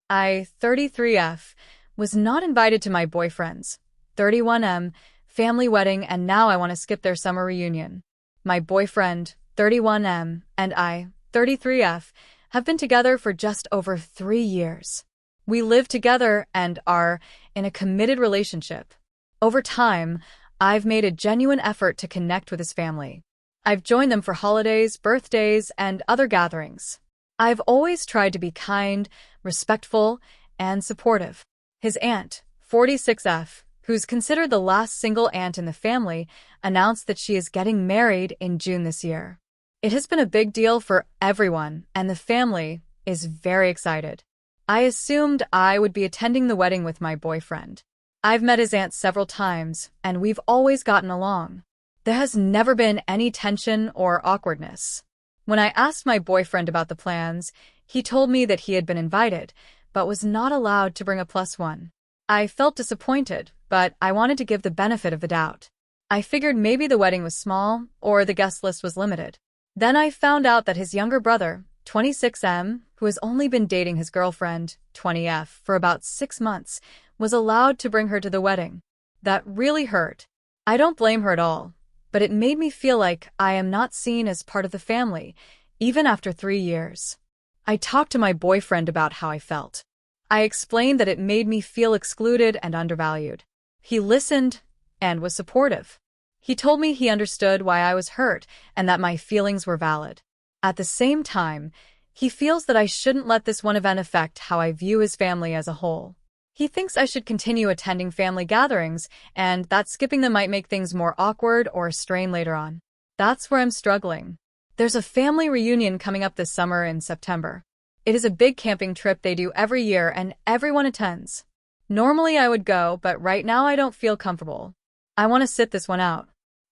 I, 33F, was not invited to my boyfriend's 31M family wedding, and now I want to skip their summer reunion. My boyfriend, 31M, and I, 33F, have been together for just over 3 years. We live together and are in a committed relationship. Over time, I've made a genuine effort to connect with his family. I've joined them for holidays, birthdays, and other gatherings. I've always tried to be kind, respectful, and supportive. His aunt, 46F, who's considered the last single aunt in the family, announced that she is getting married in June this year. It has been a big deal for everyone, and the family is very excited. I assumed I would be attending the wedding with my boyfriend. I've met his aunt several times, and we've always gotten along. There has never been any tension or awkwardness. When I asked my boyfriend about the plans, he told me that he had been invited, but was not allowed to bring a plus one. I felt disappointed, but I wanted to give the benefit of the doubt. I figured maybe the wedding was small, or the guest list was limited. Then I found out that his younger brother, 26M, who has only been dating his girlfriend, 20F, for about 6 months, was allowed to bring her to the wedding. That really hurt. I don't blame her at all, but it made me feel like I am not seen as part of the family, even after 3 years. I talked to my boyfriend about how I felt. I explained that it made me feel excluded and undervalued. He listened and was supportive. He told me he understood why I was hurt and that my feelings were valid. At the same time, he feels that I shouldn't let this one event affect how I view his family as a whole. He thinks I should continue attending family gatherings and that skipping them might make things more awkward or strain later on. That's where I'm struggling. There's a family reunion coming up this summer in September. It is a big camping trip they do every year and everyone attends. Normally I would go, but right now I don't feel comfortable. I want to sit this one out.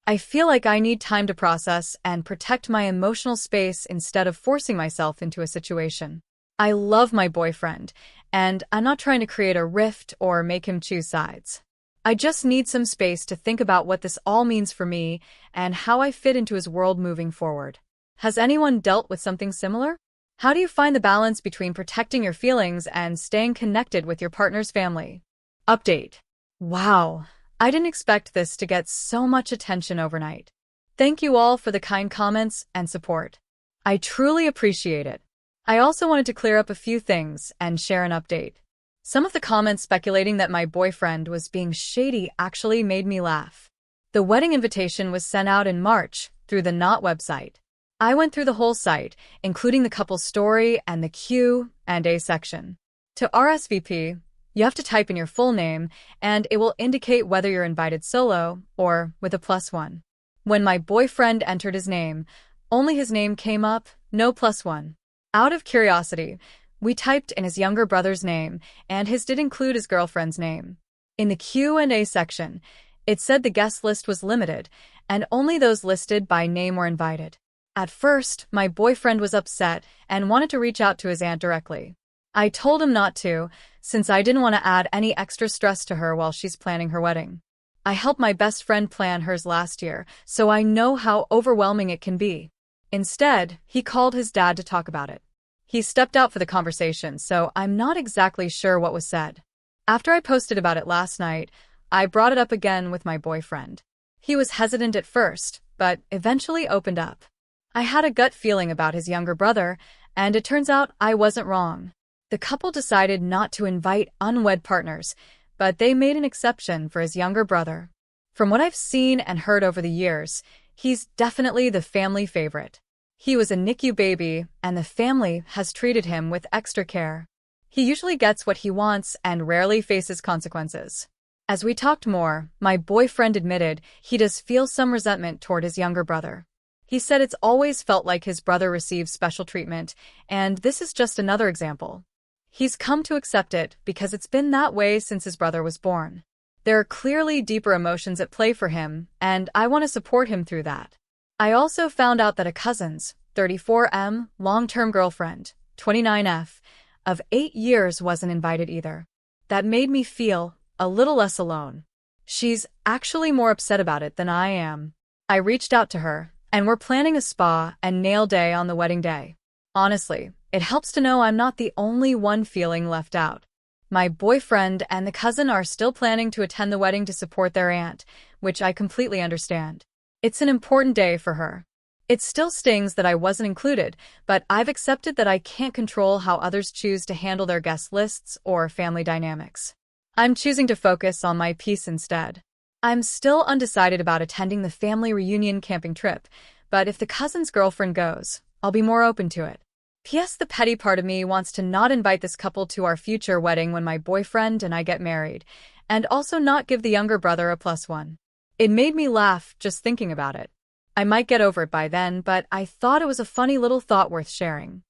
I feel like I need time to process and protect my emotional space instead of forcing myself into a situation. I love my boyfriend, and I'm not trying to create a rift or make him choose sides. I just need some space to think about what this all means for me and how I fit into his world moving forward. Has anyone dealt with something similar? How do you find the balance between protecting your feelings and staying connected with your partner's family? Update. Wow, I didn't expect this to get so much attention overnight. Thank you all for the kind comments and support. I truly appreciate it. I also wanted to clear up a few things and share an update. Some of the comments speculating that my boyfriend was being shady actually made me laugh. The wedding invitation was sent out in March through the Knot website. I went through the whole site, including the couple's story and the Q&A section. To RSVP, you have to type in your full name, and it will indicate whether you're invited solo or with a plus one. When my boyfriend entered his name, only his name came up, no plus one. Out of curiosity, we typed in his younger brother's name, and his did include his girlfriend's name. In the Q&A section, it said the guest list was limited, and only those listed by name were invited. At first, my boyfriend was upset and wanted to reach out to his aunt directly. I told him not to, since I didn't want to add any extra stress to her while she's planning her wedding. I helped my best friend plan hers last year, so I know how overwhelming it can be. Instead, he called his dad to talk about it. He stepped out for the conversation, so I'm not exactly sure what was said. After I posted about it last night, I brought it up again with my boyfriend. He was hesitant at first, but eventually opened up. I had a gut feeling about his younger brother, and it turns out I wasn't wrong. The couple decided not to invite unwed partners, but they made an exception for his younger brother. From what I've seen and heard over the years, he's definitely the family favorite. He was a NICU baby, and the family has treated him with extra care. He usually gets what he wants and rarely faces consequences. As we talked more, my boyfriend admitted he does feel some resentment toward his younger brother. He said it's always felt like his brother receives special treatment, and this is just another example. He's come to accept it because it's been that way since his brother was born. There are clearly deeper emotions at play for him, and I want to support him through that. I also found out that a cousin's 34M long-term girlfriend, 29F, of 8 years wasn't invited either. That made me feel a little less alone. She's actually more upset about it than I am. I reached out to her, and we're planning a spa and nail day on the wedding day. Honestly, It helps to know I'm not the only one feeling left out. My boyfriend and the cousin are still planning to attend the wedding to support their aunt, which I completely understand. It's an important day for her. It still stings that I wasn't included, but I've accepted that I can't control how others choose to handle their guest lists or family dynamics. I'm choosing to focus on my peace instead. I'm still undecided about attending the family reunion camping trip, but if the cousin's girlfriend goes, I'll be more open to it. P.S. The petty part of me wants to not invite this couple to our future wedding when my boyfriend and I get married, and also not give the younger brother a +1. It made me laugh just thinking about it. I might get over it by then, but I thought it was a funny little thought worth sharing.